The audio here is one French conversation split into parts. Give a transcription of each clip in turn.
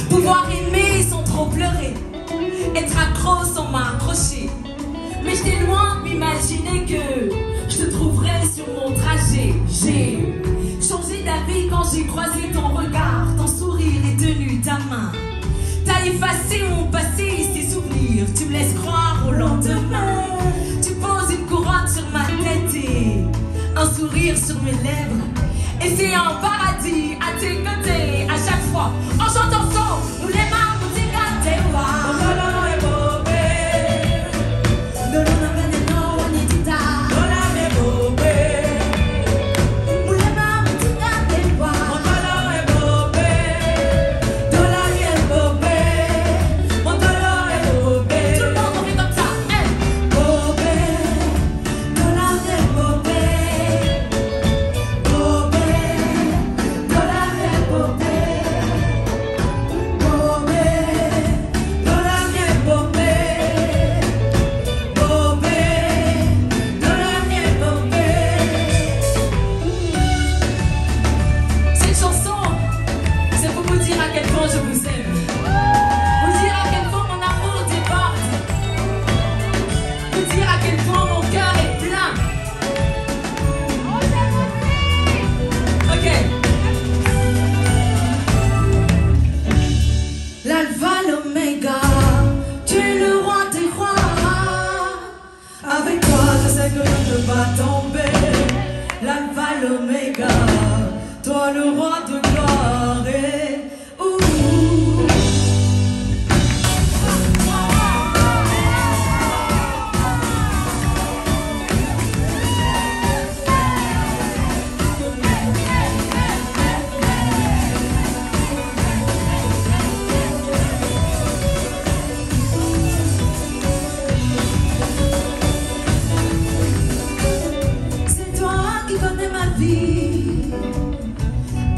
Pouvoir aimer sans trop pleurer, être accro sans m'accrocher. Mais j'étais loin de m'imaginer que je te trouverais sur mon trajet. J'ai changé d'avis quand j'ai croisé ton regard, ton sourire est tenu ta main. T'as effacé mon passé, ces souvenirs, tu me laisses croire au lendemain. Tu poses une couronne sur ma tête et un sourire sur mes lèvres. Et c'est un paradis à tes côtés à chaque fois. En chantant son, nous les mains, nous t'y gâtés.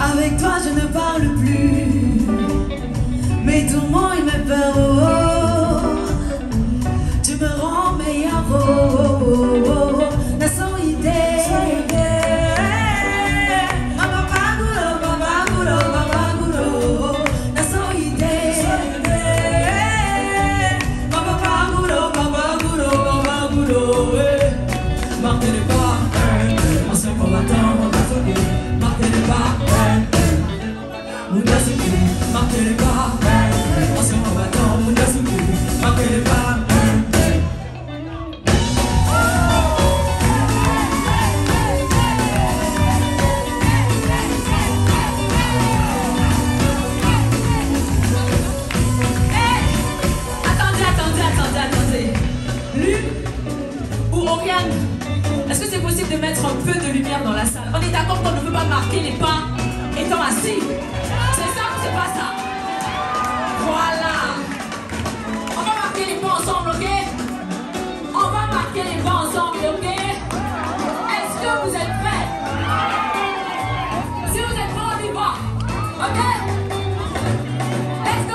Avec toi je ne parle plus. Mes tourments et mes peurs, oh, oh. Tu me rends meilleur, oh, oh, oh, oh. La solidité. Est-ce que c'est possible de mettre un peu de lumière dans la salle? On est d'accord qu'on ne peut pas marquer les pas étant assis. C'est ça ou c'est pas ça? Voilà. On va marquer les pas ensemble, ok? On va marquer les pas ensemble, ok? Est-ce que vous êtes prêts? Si vous êtes prêts, on y va. Ok? Let's go!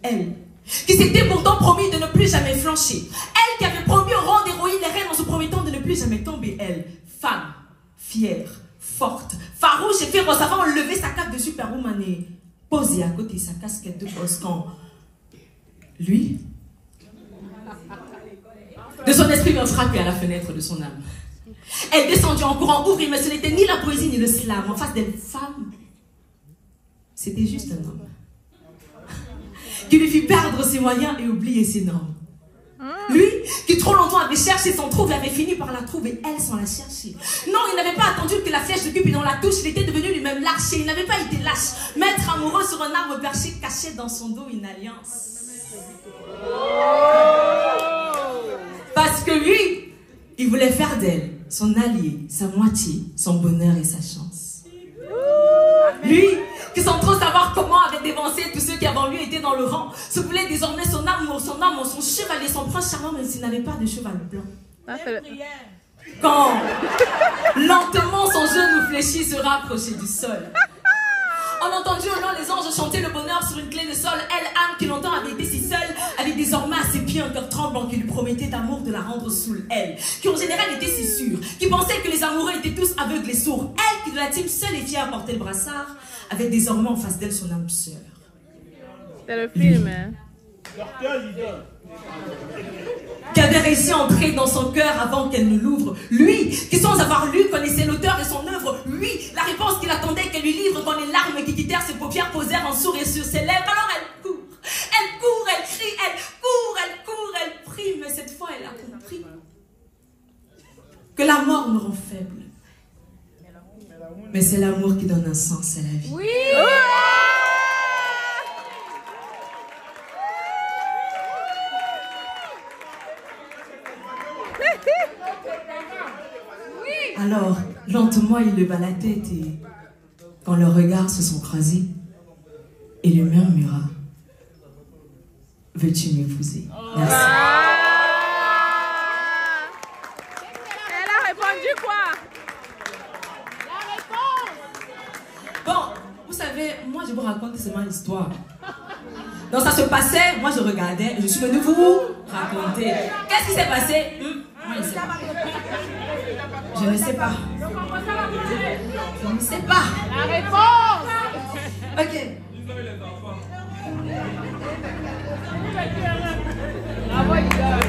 Elle, qui s'était pourtant promis de ne plus jamais flancher. Elle qui avait promis au rang d'héroïne les reines en se promettant de ne plus jamais tomber. Elle, femme, fière, forte, farouche et féroce, avant de lever sa cape de superwoman et poser à côté sa casquette de boss quand lui, de son esprit vient frapper à la fenêtre de son âme. Elle descendit en courant ouvrir, mais ce n'était ni la poésie ni le slam. En face d'une femme, c'était juste un homme qui lui fit perdre ses moyens et oublier ses normes. Lui, qui trop longtemps avait cherché son trouble, avait fini par la trouver, elle, sans la chercher. Non, il n'avait pas attendu que la flèche de Cupidon la touche, il était devenu lui-même l'archer. Il n'avait pas été lâche, maître amoureux sur un arbre perché, caché dans son dos une alliance. Parce que lui, il voulait faire d'elle son allié, sa moitié, son bonheur et sa chance. Lui, qui sans trop savoir comment avait dévancé tous ceux qui avant lui étaient dans le rang, se voulait désormais son amour, son amour, son chevalier, son prince charmant, même s'il n'avait pas de cheval blanc. Quand lentement son genou fléchi se rapprochait du sol, on entendit au loin les anges chanter le bonheur sur une clé de sol. Elle, âme qui longtemps avait été si seule, avait désormais à ses pieds un cœur tremblant qui lui promettait d'amour de la rendre saoule. Elle, qui en général était si sûre, qui pensait que les amoureux étaient tous aveugles et sourds. Elle, qui de la team seule et fière portait le brassard, avait désormais en face d'elle son âme sœur. C'est le film, hein? Qui avait réussi à entrer dans son cœur avant qu'elle ne l'ouvre. Lui, qui sans avoir lu connaissait l'auteur et son œuvre. Lui, la réponse qu'il attendait qu'elle lui livre quand les larmes qui quittèrent ses paupières posèrent un sourire sur ses lèvres. Alors elle court, elle crie, elle court, elle prie. Mais cette fois, elle a compris que la mort me rend faible. Mais c'est l'amour qui donne un sens à la vie. Oui! Alors, lentement, il leva la tête et, quand leurs regards se sont croisés, il lui murmura: veux-tu m'épouser? Merci. Elle a répondu quoi? La réponse! Bon, vous savez, moi je vous raconte seulement l'histoire. Donc ça se passait, moi je regardais, je suis venue vous raconter. Qu'est-ce qui s'est passé? Moi je ne sais pas. Je ne sais pas. Je ne sais pas. La réponse! Ok. Bravo, Lidon!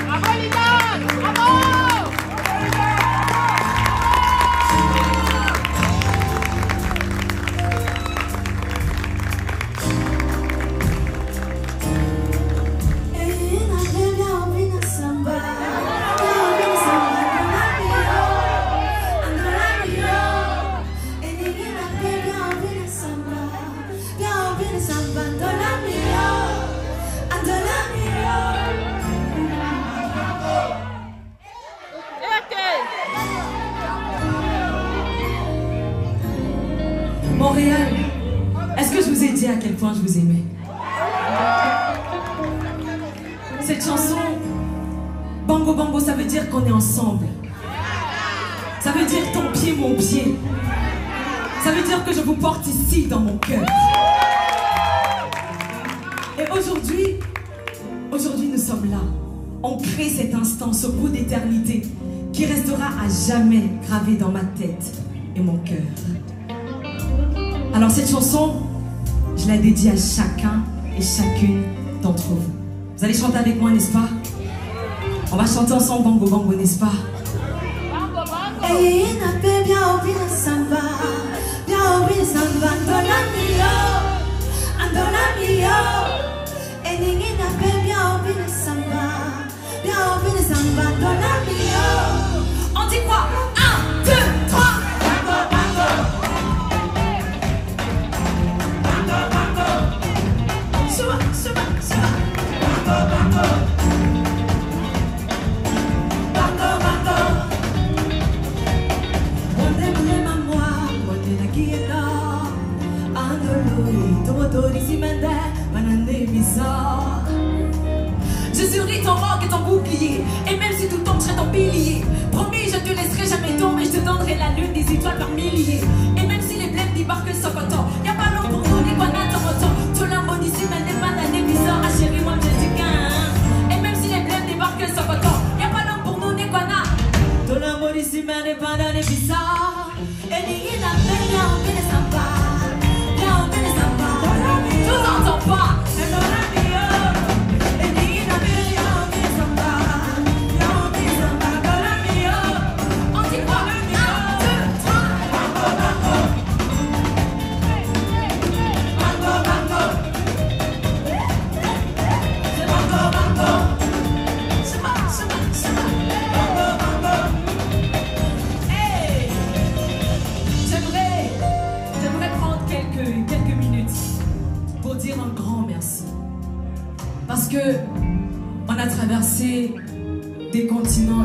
Bravo, Lidon! Bravo! Montréal, est-ce que je vous ai dit à quel point je vous aimais? Cette chanson, Bango Bango, ça veut dire qu'on est ensemble. Ça veut dire ton pied, mon pied. Ça veut dire que je vous porte ici dans mon cœur. Et aujourd'hui nous sommes là. On crée cet instant, ce bout d'éternité qui restera à jamais gravé dans ma tête et mon cœur. Alors cette chanson, je la dédie à chacun et chacune d'entre vous. Vous allez chanter avec moi, n'est-ce pas? On va chanter ensemble Bango Bango, n'est-ce pas? Et n'a pas bien oublié le samba, bien oublié le samba, andola mio. Et n'a pas bien oublié le samba, bien oublié le samba, andola mio. On dit quoi? 1, 2, 3. Bango bango. Suba, suba, suba. Bango bango. Bango bango. Onde mlema mwa, onde na kiena. Andoloi, tomotori simende, manande misa. Je serai ton roc et ton bouclier. Et même si tout tombe, je serai ton pilier. Promis, je te laisserai jamais tomber. Je te donnerai la lune, des étoiles par milliers. Et même si les blèmes débarquent sans content, y'a pas long pour nous, ni quoi n'attend autant. Tout l'amour ici, mais n'est pas d'année bizarre. Ah chérie, moi je dis qu'un. Et même si les blèmes débarquent sans content, y'a pas long pour nous, ni quoi n'a. Tout l'amour ici, mais n'est pas d'année bizarre. Et n'y n'a pas bien oublié le samba, bien oublié le samba. Je vous entends pas. dire un grand merci. Parce que on a traversé des continents